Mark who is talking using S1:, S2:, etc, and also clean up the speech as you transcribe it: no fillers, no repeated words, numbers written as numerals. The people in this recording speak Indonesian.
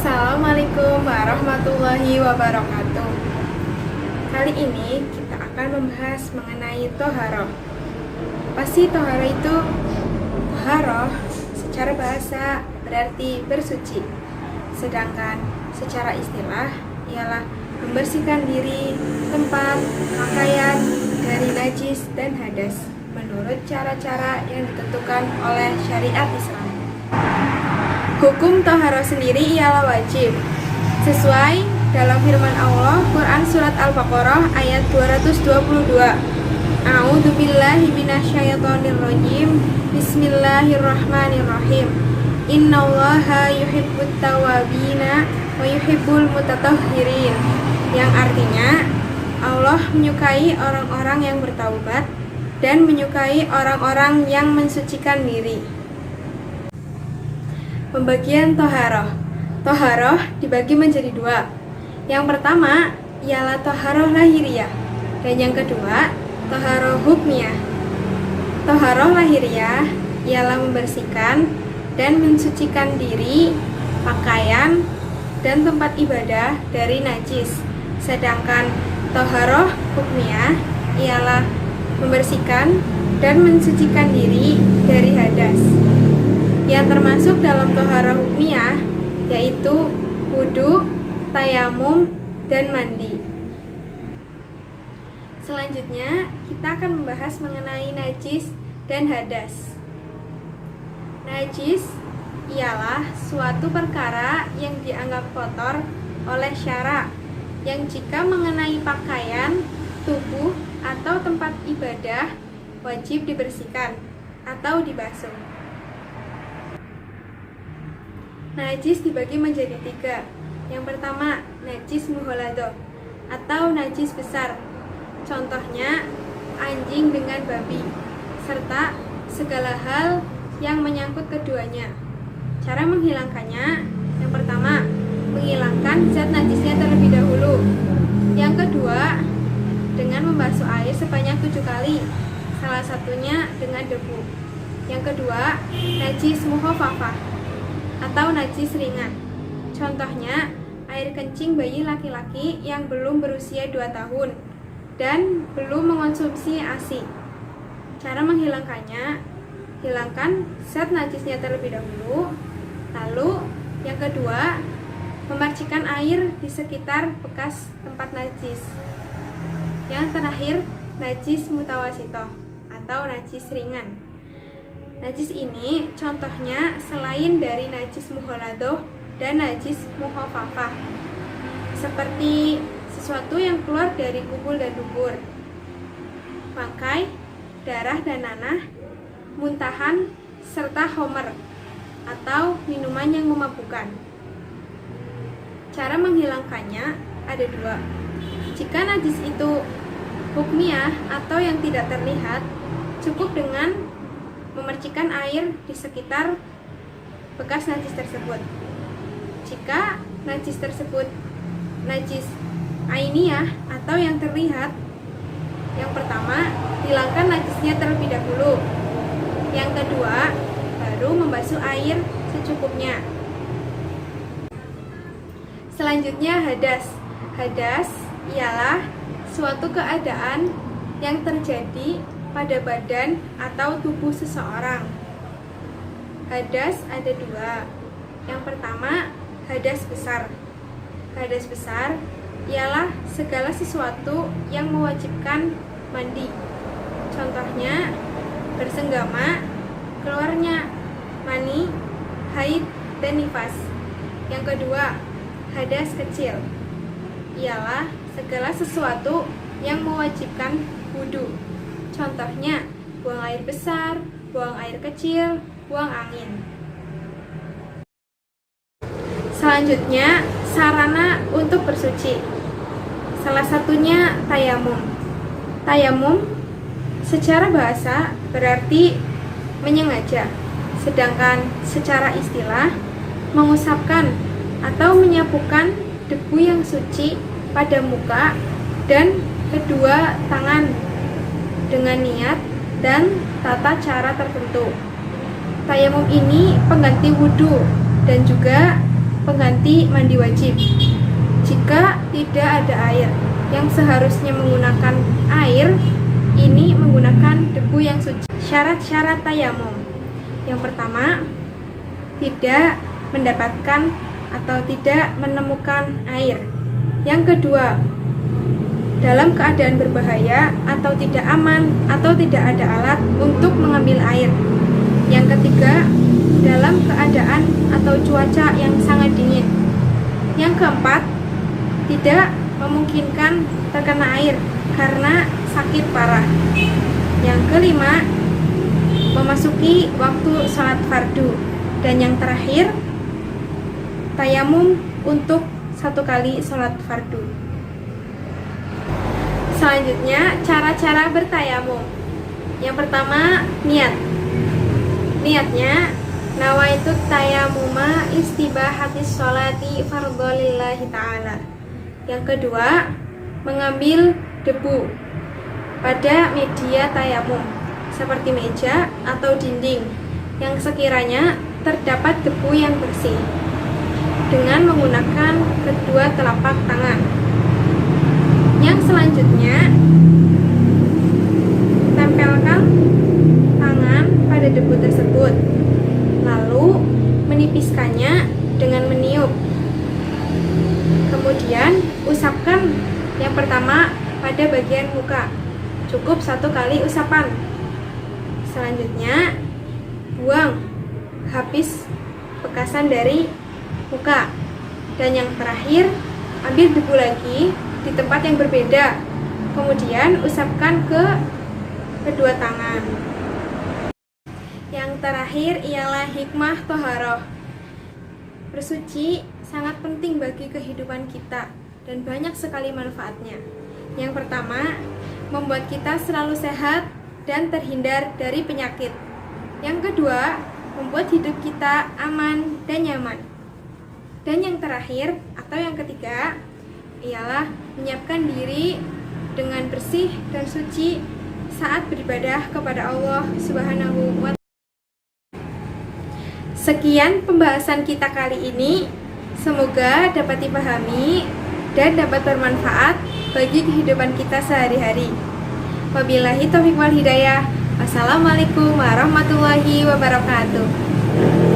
S1: Assalamualaikum warahmatullahi wabarakatuh. Kali ini kita akan membahas mengenai toharoh. Apa sih toharoh itu? Toharoh secara bahasa berarti bersuci, sedangkan secara istilah ialah membersihkan diri, tempat, pakaian dari najis dan hadas menurut cara-cara yang ditentukan oleh syariat Islam. Hukum toharoh sendiri ialah wajib, sesuai dalam firman Allah Quran Surat Al-Baqarah ayat 222. A'udzubillahi minasyaitonirrajim. Bismillahirrahmanirrahim. Innallaha yuhibbut tawwabina wa yuhibbul mutatahhirin. Yang artinya Allah menyukai orang-orang yang bertaubat dan menyukai orang-orang yang mensucikan diri. Pembagian toharoh. Toharoh dibagi menjadi dua. Yang pertama ialah toharoh lahiriah, dan yang kedua toharoh hukmiyah. Toharoh lahiriah ialah membersihkan dan mensucikan diri, pakaian, dan tempat ibadah dari najis. Sedangkan toharoh hukmiyah ialah membersihkan dan mensucikan diri dari hadas. Yang termasuk dalam toharoh hukmiyah yaitu wudu, tayamum, dan mandi. Selanjutnya kita akan membahas mengenai najis dan hadas. Najis ialah suatu perkara yang dianggap kotor oleh syara yang jika mengenai pakaian, tubuh, atau tempat ibadah wajib dibersihkan atau dibasuh. Najis dibagi menjadi tiga. Yang pertama, najis muholadoh atau najis besar. Contohnya, anjing dengan babi, serta segala hal yang menyangkut keduanya. Cara menghilangkannya, yang pertama, menghilangkan zat najisnya terlebih dahulu. Yang kedua, dengan membasuh air sebanyak 7 kali, salah satunya dengan debu. Yang kedua, najis mukhafafah atau najis ringan. Contohnya, air kencing bayi laki-laki yang belum berusia 2 tahun dan belum mengonsumsi ASI. Cara menghilangkannya, hilangkan zat najisnya terlebih dahulu. Lalu, yang kedua, memercikan air di sekitar bekas tempat najis. Yang terakhir, najis mutawasitoh atau najis ringan. Najis ini contohnya selain dari najis muholadoh dan najis mukhafafah, seperti sesuatu yang keluar dari kubul dan dubur, bangkai, darah dan nanah, muntahan, serta homer atau minuman yang memabukkan. Cara menghilangkannya ada dua. Jika najis itu hukmiyah atau yang tidak terlihat, cukup dengan memercikan air di sekitar bekas najis tersebut. Jika najis tersebut najis ainiyah atau yang terlihat, yang pertama, hilangkan najisnya terlebih dahulu. Yang kedua, baru membasuh air secukupnya. Selanjutnya, hadas. Hadas ialah suatu keadaan yang terjadi pada badan atau tubuh seseorang. Hadas ada dua. Yang pertama, hadas besar. Hadas besar ialah segala sesuatu yang mewajibkan mandi. Contohnya, bersenggama, keluarnya mani, haid, dan nifas. Yang kedua, hadas kecil ialah segala sesuatu yang mewajibkan wudu. Contohnya, buang air besar, buang air kecil, buang angin. Selanjutnya, sarana untuk bersuci. Salah satunya tayamum. Tayamum secara bahasa berarti menyengaja, sedangkan secara istilah mengusapkan atau menyapukan debu yang suci pada muka dan kedua tangan dengan niat dan tata cara tertentu. Tayamum ini pengganti wudhu dan juga pengganti mandi wajib. Jika tidak ada air, yang seharusnya menggunakan air, ini menggunakan debu yang suci. Syarat-syarat tayamum. Yang pertama, tidak mendapatkan atau tidak menemukan air. Yang kedua, dalam keadaan berbahaya atau tidak aman atau tidak ada alat untuk mengambil air. Yang ketiga, dalam keadaan atau cuaca yang sangat dingin. Yang keempat, tidak memungkinkan terkena air karena sakit parah. Yang kelima, memasuki waktu sholat fardu. Dan yang terakhir, tayamum untuk 1 kali sholat fardu. Selanjutnya, cara-cara bertayamum. Yang pertama, niat. Niatnya, nawaitu tayamuma istibahatis sholati fardholillahi ta'ala. Yang kedua, mengambil debu pada media tayamum seperti meja atau dinding yang sekiranya terdapat debu yang bersih dengan menggunakan kedua telapak tangan. Yang selanjutnya, tempelkan tangan pada debu tersebut, lalu menipiskannya dengan meniup. Kemudian usapkan yang pertama pada bagian muka, cukup 1 kali usapan. Selanjutnya, buang habis bekasan dari muka. Dan yang terakhir, ambil debu lagi di tempat yang berbeda, kemudian usapkan ke kedua tangan. Yang terakhir ialah hikmah toharoh. Bersuci sangat penting bagi kehidupan kita dan banyak sekali manfaatnya. Yang pertama, membuat kita selalu sehat dan terhindar dari penyakit. Yang kedua, membuat hidup kita aman dan nyaman. Dan yang terakhir atau yang ketiga ialah menyiapkan diri dengan bersih dan suci saat beribadah kepada Allah Subhanahu wa Ta'ala. Sekian pembahasan kita kali ini. Semoga dapat dipahami dan dapat bermanfaat bagi kehidupan kita sehari-hari. Wabillahi taufiq wal hidayah. Wassalamualaikum warahmatullahi wabarakatuh.